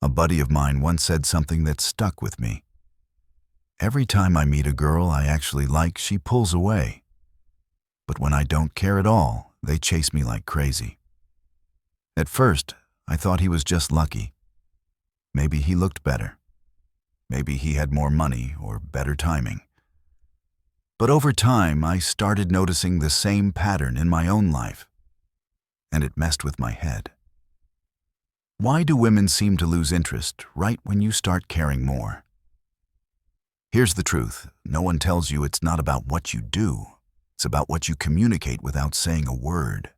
A buddy of mine once said something that stuck with me. Every time I meet a girl I actually like, she pulls away. But when I don't care at all, they chase me like crazy. At first, I thought he was just lucky. Maybe he looked better. Maybe he had more money or better timing. But over time, I started noticing the same pattern in my own life, and it messed with my head. Why do women seem to lose interest right when you start caring more? Here's the truth. No one tells you it's not about what you do. It's about what you communicate without saying a word.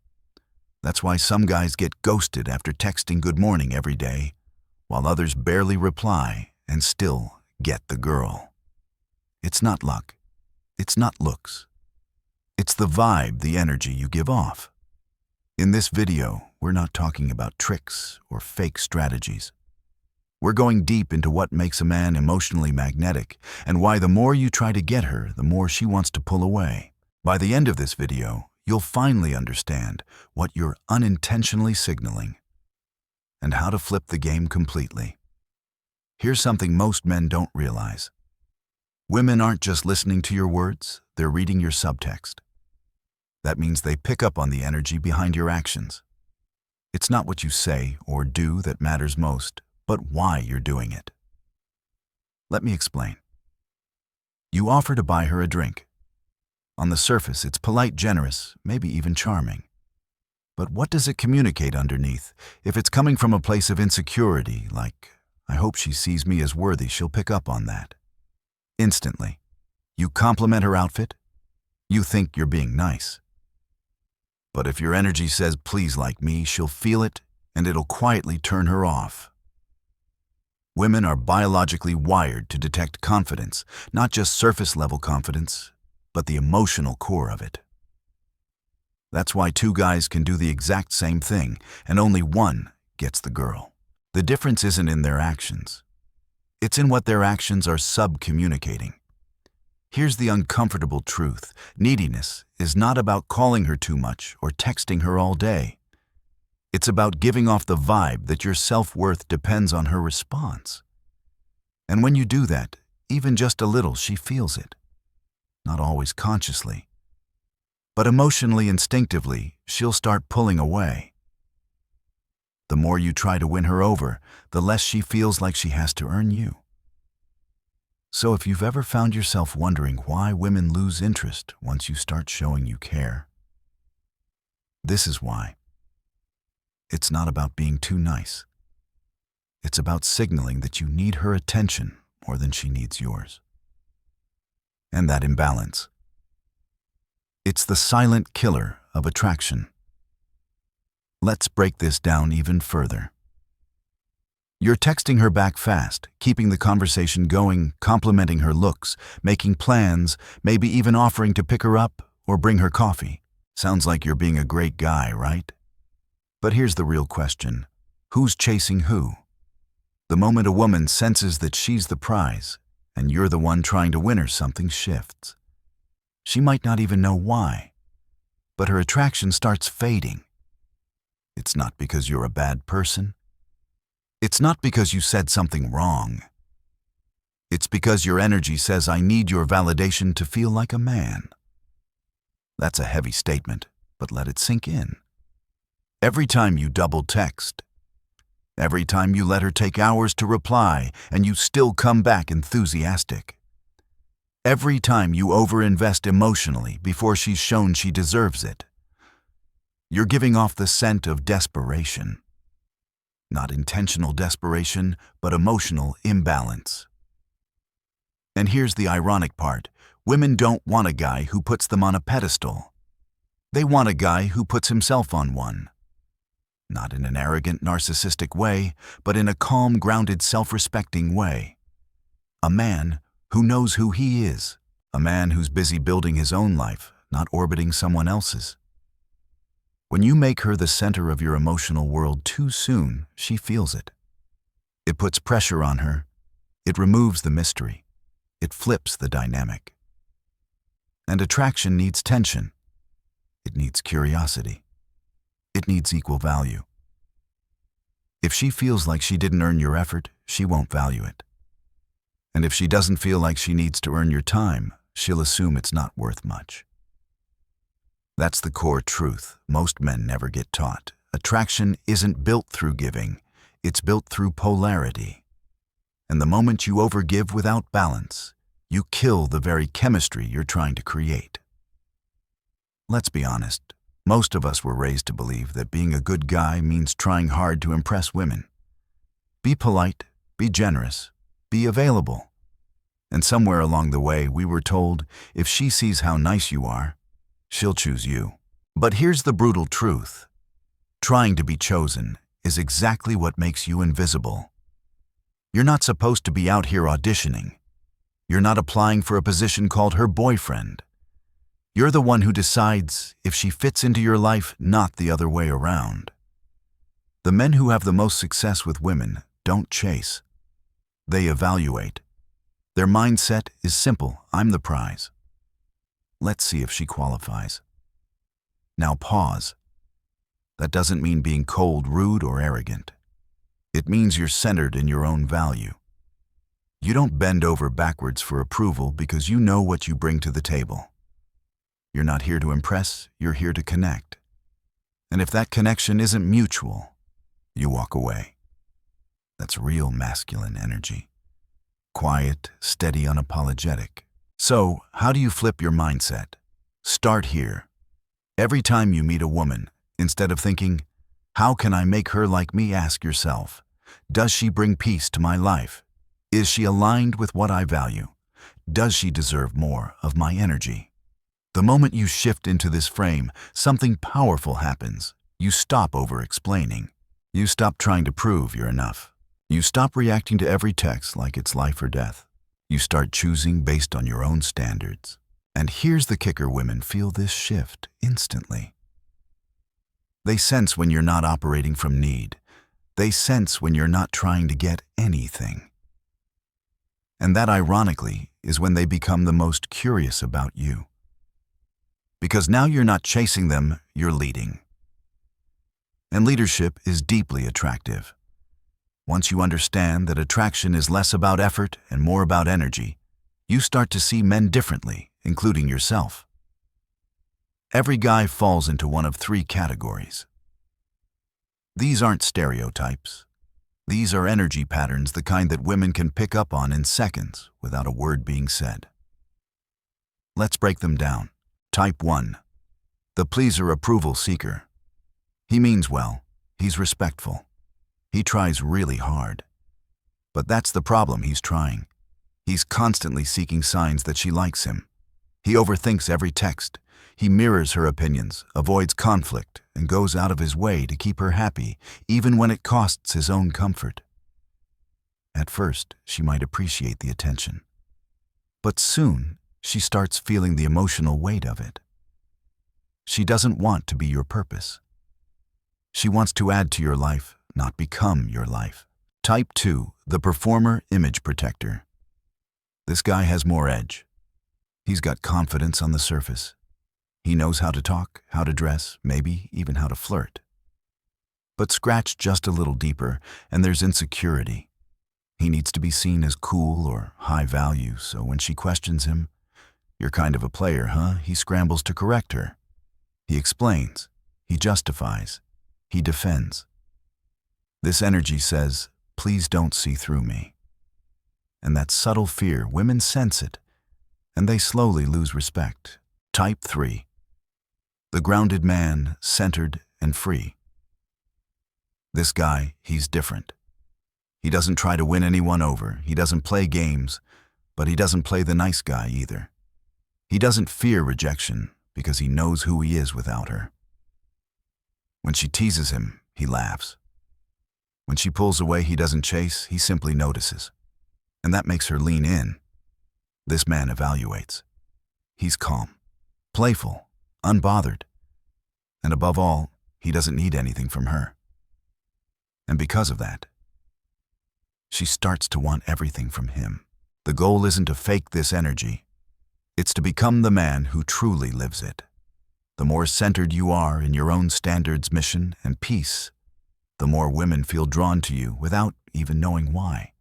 That's why some guys get ghosted after texting good morning every day, while others barely reply and still get the girl. It's not luck. It's not looks. It's the vibe, the energy you give off. In this video, we're not talking about tricks or fake strategies. We're going deep into what makes a man emotionally magnetic and why the more you try to get her, the more she wants to pull away. By the end of this video, you'll finally understand what you're unintentionally signaling and how to flip the game completely. Here's something most men don't realize. Women aren't just listening to your words, they're reading your subtext. That means they pick up on the energy behind your actions. It's not what you say or do that matters most, but why you're doing it. Let me explain. You offer to buy her a drink. On the surface, it's polite, generous, maybe even charming. But what does it communicate underneath? If it's coming from a place of insecurity, like, I hope she sees me as worthy, she'll pick up on that. Instantly. You compliment her outfit, you think you're being nice. But if your energy says, please like me, she'll feel it, and it'll quietly turn her off. Women are biologically wired to detect confidence, not just surface-level confidence, but the emotional core of it. That's why two guys can do the exact same thing, and only one gets the girl. The difference isn't in their actions. It's in what their actions are sub-communicating. Here's the uncomfortable truth. Neediness is not about calling her too much or texting her all day. It's about giving off the vibe that your self-worth depends on her response. And when you do that, even just a little, she feels it. Not always consciously. But emotionally, instinctively, she'll start pulling away. The more you try to win her over, the less she feels like she has to earn you. So if you've ever found yourself wondering why women lose interest once you start showing you care, this is why. It's not about being too nice. It's about signaling that you need her attention more than she needs yours. And that imbalance. It's the silent killer of attraction. Let's break this down even further. You're texting her back fast, keeping the conversation going, complimenting her looks, making plans, maybe even offering to pick her up or bring her coffee. Sounds like you're being a great guy, right? But here's the real question. Who's chasing who? The moment a woman senses that she's the prize, and you're the one trying to win her, something shifts. She might not even know why, but her attraction starts fading. It's not because you're a bad person. It's not because you said something wrong. It's because your energy says, I need your validation to feel like a man. That's a heavy statement, but let it sink in. Every time you double text, every time you let her take hours to reply and you still come back enthusiastic, every time you overinvest emotionally before she's shown she deserves it, you're giving off the scent of desperation. Not intentional desperation, but emotional imbalance. And here's the ironic part. Women don't want a guy who puts them on a pedestal. They want a guy who puts himself on one. Not in an arrogant, narcissistic way, but in a calm, grounded, self-respecting way. A man who knows who he is. A man who's busy building his own life, not orbiting someone else's. When you make her the center of your emotional world too soon, she feels it. It puts pressure on her. It removes the mystery. It flips the dynamic. And attraction needs tension. It needs curiosity. It needs equal value. If she feels like she didn't earn your effort, she won't value it. And if she doesn't feel like she needs to earn your time, she'll assume it's not worth much. That's the core truth most men never get taught. Attraction isn't built through giving, it's built through polarity. And the moment you overgive without balance, you kill the very chemistry you're trying to create. Let's be honest, most of us were raised to believe that being a good guy means trying hard to impress women. Be polite, be generous, be available. And somewhere along the way, we were told, if she sees how nice you are, she'll choose you. But here's the brutal truth. Trying to be chosen is exactly what makes you invisible. You're not supposed to be out here auditioning. You're not applying for a position called her boyfriend. You're the one who decides if she fits into your life, not the other way around. The men who have the most success with women don't chase. They evaluate. Their mindset is simple: I'm the prize. Let's see if she qualifies. Now pause. That doesn't mean being cold, rude, or arrogant. It means you're centered in your own value. You don't bend over backwards for approval because you know what you bring to the table. You're not here to impress, you're here to connect. And if that connection isn't mutual, you walk away. That's real masculine energy. Quiet, steady, unapologetic. So, how do you flip your mindset? Start here. Every time you meet a woman, instead of thinking, how can I make her like me, ask yourself, does she bring peace to my life? Is she aligned with what I value? Does she deserve more of my energy? The moment you shift into this frame, something powerful happens. You stop over-explaining. You stop trying to prove you're enough. You stop reacting to every text like it's life or death. You start choosing based on your own standards. And here's the kicker: women feel this shift instantly. They sense when you're not operating from need. They sense when you're not trying to get anything. And that, ironically, is when they become the most curious about you. Because now you're not chasing them, you're leading. And leadership is deeply attractive. Once you understand that attraction is less about effort and more about energy, you start to see men differently, including yourself. Every guy falls into one of three categories. These aren't stereotypes. These are energy patterns, the kind that women can pick up on in seconds without a word being said. Let's break them down. Type 1. The pleaser, approval seeker. He means well. He's respectful. He tries really hard. But that's the problem: he's trying. He's constantly seeking signs that she likes him. He overthinks every text. He mirrors her opinions, avoids conflict, and goes out of his way to keep her happy, even when it costs his own comfort. At first, she might appreciate the attention. But soon, she starts feeling the emotional weight of it. She doesn't want to be your purpose. She wants to add to your life, not become your life. Type 2, the performer, image protector. This guy has more edge. He's got confidence on the surface. He knows how to talk, how to dress, maybe even how to flirt. But scratch just a little deeper, and there's insecurity. He needs to be seen as cool or high value, so when she questions him, "You're kind of a player, huh?" he scrambles to correct her. He explains. He justifies. He defends. This energy says, please don't see through me. And that subtle fear, women sense it, and they slowly lose respect. Type 3. The grounded man, centered and free. This guy, he's different. He doesn't try to win anyone over. He doesn't play games, but he doesn't play the nice guy either. He doesn't fear rejection because he knows who he is without her. When she teases him, he laughs. When she pulls away, he doesn't chase, he simply notices. And that makes her lean in. This man evaluates. He's calm, playful, unbothered. And above all, he doesn't need anything from her. And because of that, she starts to want everything from him. The goal isn't to fake this energy. It's to become the man who truly lives it. The more centered you are in your own standards, mission, and peace, the more women feel drawn to you without even knowing why.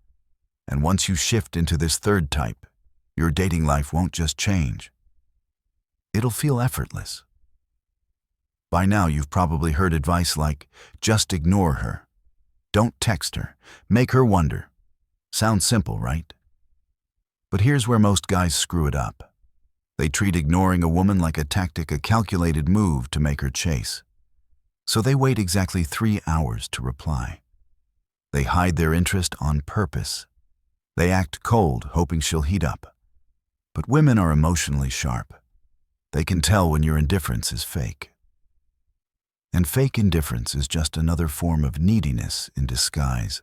And once you shift into this third type, your dating life won't just change. It'll feel effortless. By now, you've probably heard advice like, just ignore her. Don't text her. Make her wonder. Sounds simple, right? But here's where most guys screw it up. They treat ignoring a woman like a tactic, a calculated move to make her chase. So they wait exactly 3 hours to reply. They hide their interest on purpose. They act cold, hoping she'll heat up. But women are emotionally sharp. They can tell when your indifference is fake. And fake indifference is just another form of neediness in disguise.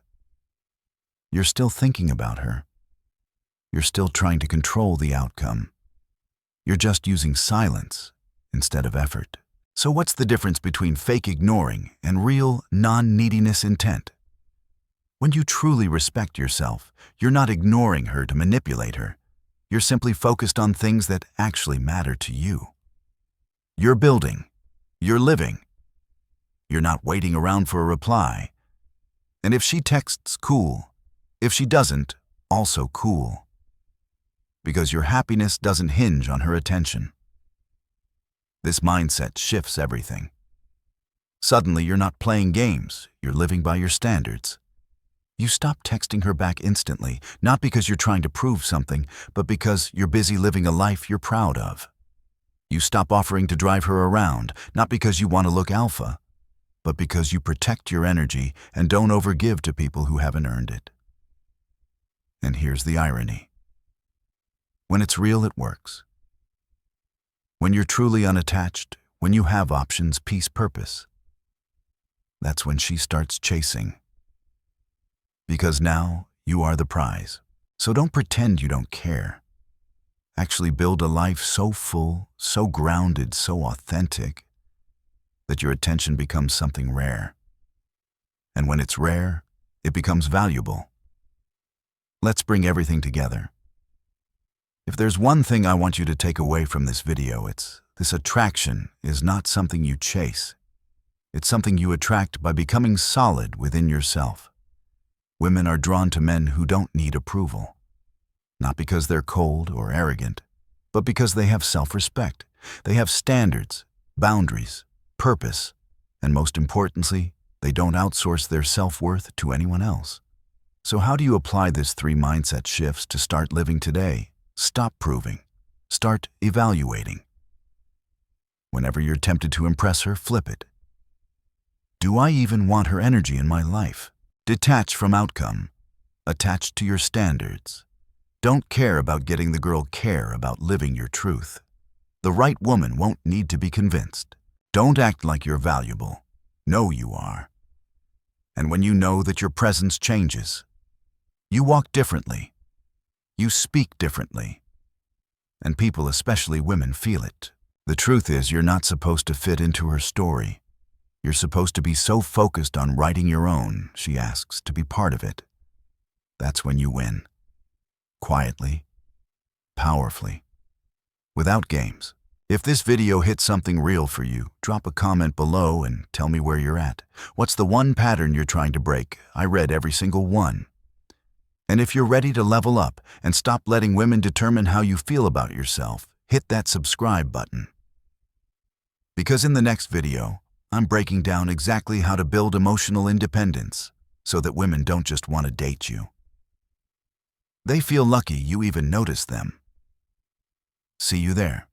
You're still thinking about her. You're still trying to control the outcome. You're just using silence instead of effort. So what's the difference between fake ignoring and real non-neediness intent? When you truly respect yourself, you're not ignoring her to manipulate her. You're simply focused on things that actually matter to you. You're building. You're living. You're not waiting around for a reply. And if she texts, cool. If she doesn't, also cool. Because your happiness doesn't hinge on her attention. This mindset shifts everything. Suddenly, you're not playing games. You're living by your standards. You stop texting her back instantly, not because you're trying to prove something, but because you're busy living a life you're proud of. You stop offering to drive her around, not because you want to look alpha, but because you protect your energy and don't overgive to people who haven't earned it. And here's the irony. When it's real, it works. When you're truly unattached, when you have options, peace, purpose, that's when she starts chasing. Because now you are the prize. So don't pretend you don't care. Actually build a life so full, so grounded, so authentic, that your attention becomes something rare. And when it's rare, it becomes valuable. Let's bring everything together. If there's one thing I want you to take away from this video, it's this: attraction is not something you chase. It's something you attract by becoming solid within yourself. Women are drawn to men who don't need approval. Not because they're cold or arrogant, but because they have self-respect. They have standards, boundaries, purpose, and most importantly, they don't outsource their self-worth to anyone else. So how do you apply this 3 mindset shifts to start living today? Stop proving. Start evaluating. Whenever you're tempted to impress her, flip it. Do I even want her energy in my life? Detach from outcome. Attach to your standards. Don't care about getting the girl, care about living your truth. The right woman won't need to be convinced. Don't act like you're valuable. Know you are. And when you know that your presence changes, you walk differently. You speak differently. And people, especially women, feel it. The truth is, you're not supposed to fit into her story. You're supposed to be so focused on writing your own, she asks, to be part of it. That's when you win. Quietly, powerfully, without games. If this video hit something real for you, drop a comment below and tell me where you're at. What's the one pattern you're trying to break? I read every single one. And if you're ready to level up and stop letting women determine how you feel about yourself, hit that subscribe button. Because in the next video, I'm breaking down exactly how to build emotional independence so that women don't just want to date you. They feel lucky you even notice them. See you there.